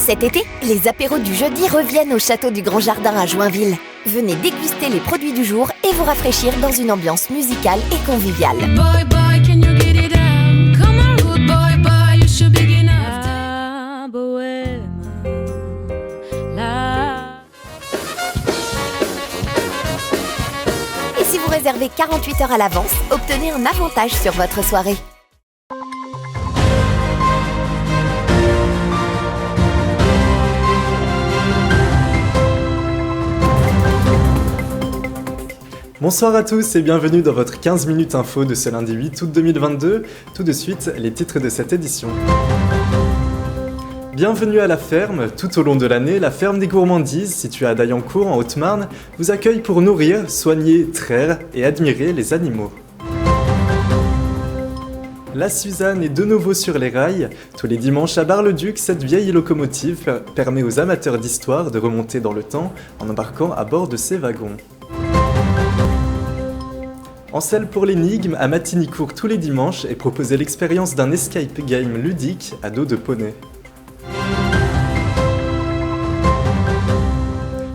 Cet été, les apéros du jeudi reviennent au château du Grand Jardin à Joinville. Venez déguster les produits du jour et vous rafraîchir dans une ambiance musicale et conviviale. Boy, boy, can you get it down? Come on, good boy, boy, you should be enough. La bohème, la... Et si vous réservez 48 heures à l'avance, obtenez un avantage sur votre soirée. Bonsoir à tous et bienvenue dans votre 15 minutes info de ce lundi 8 août 2022. Tout de suite, les titres de cette édition. Bienvenue à la ferme. Tout au long de l'année, la ferme des gourmandises, située à Daillancourt en Haute-Marne, vous accueille pour nourrir, soigner, traire et admirer les animaux. La Suzanne est de nouveau sur les rails. Tous les dimanches à Bar-le-Duc, cette vieille locomotive permet aux amateurs d'histoire de remonter dans le temps en embarquant à bord de ces wagons. En selle pour l'énigme, à Matinicourt tous les dimanches est proposée l'expérience d'un escape game ludique à dos de poney.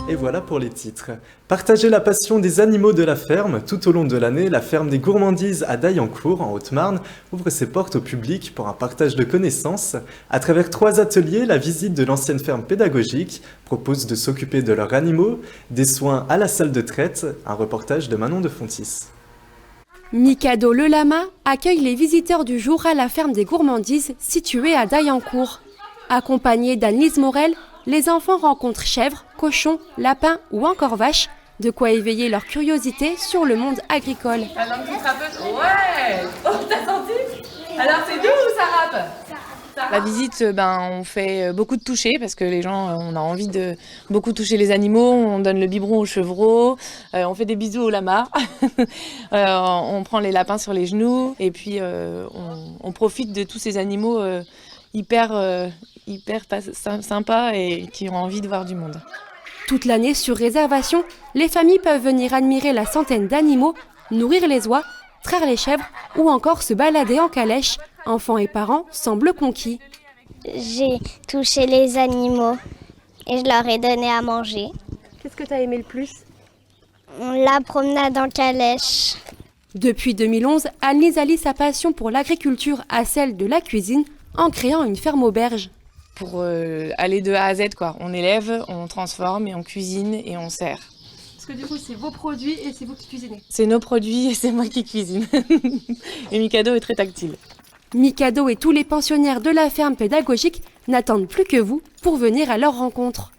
Et voilà pour les titres. Partagez la passion des animaux de la ferme. Tout au long de l'année, la ferme des gourmandises à Daillancourt, en Haute-Marne, ouvre ses portes au public pour un partage de connaissances. À travers 3 ateliers, la visite de l'ancienne ferme pédagogique propose de s'occuper de leurs animaux, des soins à la salle de traite, un reportage de Manon de Fontis. Mikado le lama accueille les visiteurs du jour à la ferme des gourmandises située à Daillancourt. Accompagnés d'Anne-Lise Morel, les enfants rencontrent chèvres, cochons, lapins ou encore vaches, de quoi éveiller leur curiosité sur le monde agricole. Alors, une petite rappeuse. Ouais. Oh, t'as senti? Alors, c'est doux ou ça rappe? La visite, on fait beaucoup de toucher parce que les gens, on a envie de beaucoup toucher les animaux. On donne le biberon aux chevreaux, on fait des bisous aux lamas, on prend les lapins sur les genoux et puis on profite de tous ces animaux hyper sympas et qui ont envie de voir du monde. Toute l'année sur réservation, les familles peuvent venir admirer la centaine d'animaux, nourrir les oies, traire les chèvres ou encore se balader en calèche. Enfants et parents semblent conquis. J'ai touché les animaux et je leur ai donné à manger. Qu'est-ce que tu as aimé le plus? La promenade en calèche. Depuis 2011, Anne-Lise allie sa passion pour l'agriculture à celle de la cuisine en créant une ferme auberge. Pour aller de A à Z, quoi. On élève, on transforme et on cuisine et on sert. Parce que du coup, c'est vos produits et c'est vous qui cuisinez. C'est nos produits et c'est moi qui cuisine. Et Mikado est très tactile. Mikado et tous les pensionnaires de la ferme pédagogique n'attendent plus que vous pour venir à leur rencontre.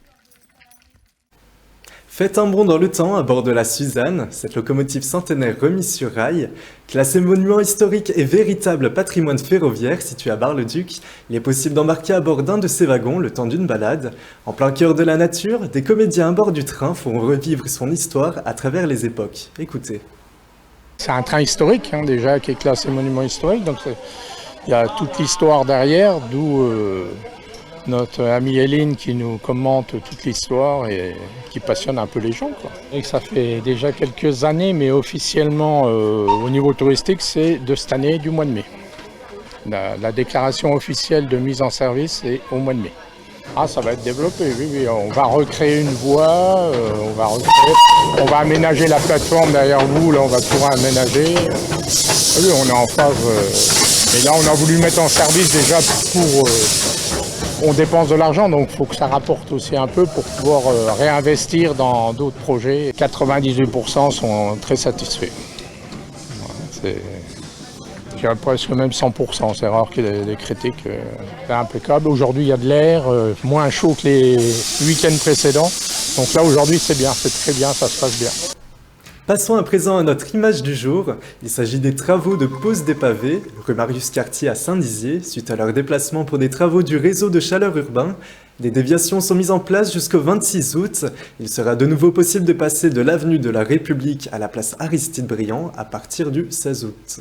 Faites un bond dans le temps à bord de la Suzanne, cette locomotive centenaire remise sur rail. Classée monument historique et véritable patrimoine ferroviaire situé à Bar-le-Duc, il est possible d'embarquer à bord d'un de ces wagons le temps d'une balade. En plein cœur de la nature, des comédiens à bord du train font revivre son histoire à travers les époques. Écoutez. C'est un train historique déjà qui est classé monument historique, donc il y a toute l'histoire derrière, d'où notre amie Hélène qui nous commente toute l'histoire et qui passionne un peu les gens, quoi. Et que ça fait déjà quelques années, mais officiellement au niveau touristique, c'est de cette année du mois de mai. La déclaration officielle de mise en service est au mois de mai. Ah, ça va être développé, oui. On va recréer une voie, on va aménager la plateforme derrière vous, là on va pouvoir aménager. Oui, on est en phase. Et là on a voulu mettre en service déjà pour... on dépense de l'argent, donc il faut que ça rapporte aussi un peu pour pouvoir réinvestir dans d'autres projets. 98% sont très satisfaits. C'est... Je dirais presque même 100%, c'est rare qu'il y ait des critiques. C'est impeccable. Aujourd'hui, il y a de l'air, moins chaud que les week-ends précédents. Donc là, aujourd'hui, c'est bien, c'est très bien, ça se passe bien. Passons à présent à notre image du jour. Il s'agit des travaux de pose des pavés, rue Marius Cartier à Saint-Dizier, suite à leur déplacement pour des travaux du réseau de chaleur urbain. Des déviations sont mises en place jusqu'au 26 août. Il sera de nouveau possible de passer de l'avenue de la République à la place Aristide-Briand à partir du 16 août.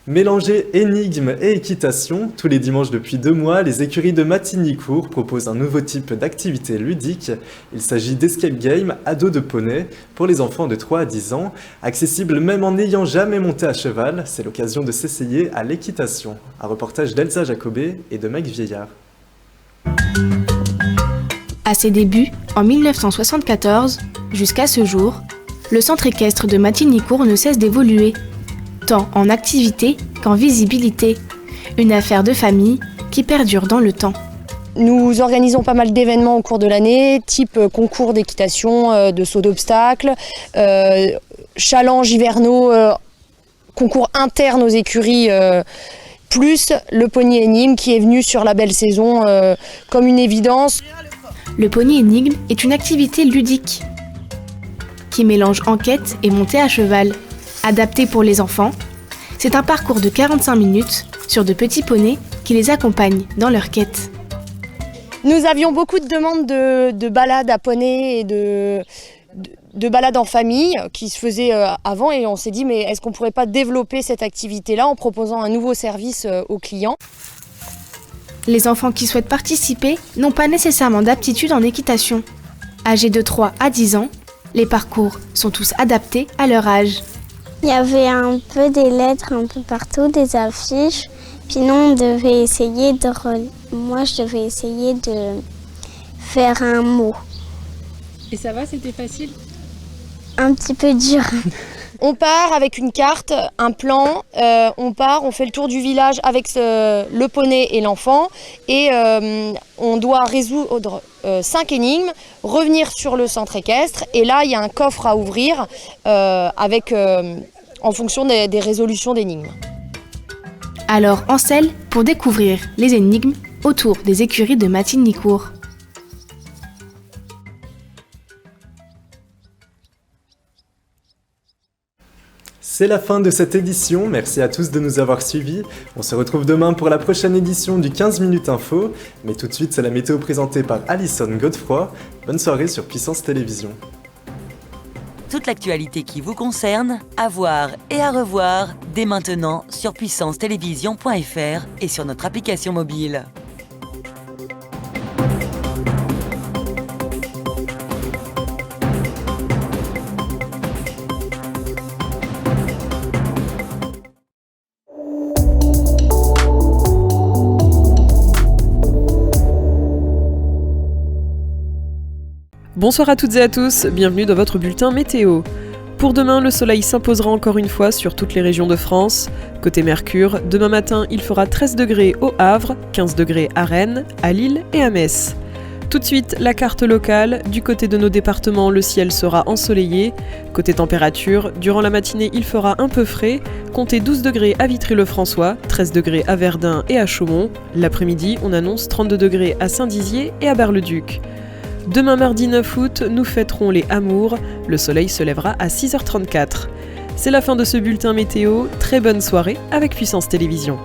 Mélangez énigmes et équitation, tous les dimanches depuis 2 mois, les écuries de Matinicourt proposent un nouveau type d'activité ludique. Il s'agit d'escape game à dos de poney pour les enfants de 3 à 10 ans. Accessible même en n'ayant jamais monté à cheval, c'est l'occasion de s'essayer à l'équitation. Un reportage d'Elsa Jacobet et de Mike Vieillard. À ses débuts, en 1974, jusqu'à ce jour, le centre équestre de Matignicourt ne cesse d'évoluer, tant en activité qu'en visibilité. Une affaire de famille qui perdure dans le temps. Nous organisons pas mal d'événements au cours de l'année, type concours d'équitation, de saut d'obstacles, challenges hivernaux, concours internes aux écuries, plus le Pony Énigme qui est venu sur la belle saison comme une évidence. Le Pony Énigme est une activité ludique qui mélange enquête et montée à cheval. Adapté pour les enfants, c'est un parcours de 45 minutes sur de petits poneys qui les accompagnent dans leur quête. Nous avions beaucoup de demandes de balades à poney et de balades en famille qui se faisaient avant et on s'est dit mais est-ce qu'on ne pourrait pas développer cette activité-là en proposant un nouveau service aux clients ? Les enfants qui souhaitent participer n'ont pas nécessairement d'aptitude en équitation. Âgés de 3 à 10 ans, les parcours sont tous adaptés à leur âge. Il y avait un peu des lettres un peu partout, des affiches. Puis nous, on devait essayer moi, je devais essayer de faire un mot. Et ça va, c'était facile ? Un petit peu dur. On part avec une carte, un plan, on fait le tour du village avec le poney et l'enfant et on doit résoudre 5 énigmes, revenir sur le centre équestre et là il y a un coffre à ouvrir en fonction des résolutions d'énigmes. Alors en selle pour découvrir les énigmes autour des écuries de Matignicourt. C'est la fin de cette édition, merci à tous de nous avoir suivis. On se retrouve demain pour la prochaine édition du 15 minutes info, mais tout de suite c'est la météo présentée par Alison Godefroy. Bonne soirée sur Puissance Télévision. Toute l'actualité qui vous concerne, à voir et à revoir dès maintenant sur puissancetélévision.fr et sur notre application mobile. Bonsoir à toutes et à tous, bienvenue dans votre bulletin météo. Pour demain, le soleil s'imposera encore une fois sur toutes les régions de France. Côté Mercure, demain matin, il fera 13 degrés au Havre, 15 degrés à Rennes, à Lille et à Metz. Tout de suite, la carte locale. Du côté de nos départements, le ciel sera ensoleillé. Côté température, durant la matinée, il fera un peu frais. Comptez 12 degrés à Vitry-le-François, 13 degrés à Verdun et à Chaumont. L'après-midi, on annonce 32 degrés à Saint-Dizier et à Bar-le-Duc. Demain mardi 9 août, nous fêterons les Amours. Le soleil se lèvera à 6h34. C'est la fin de ce bulletin météo. Très bonne soirée avec Puissance Télévision.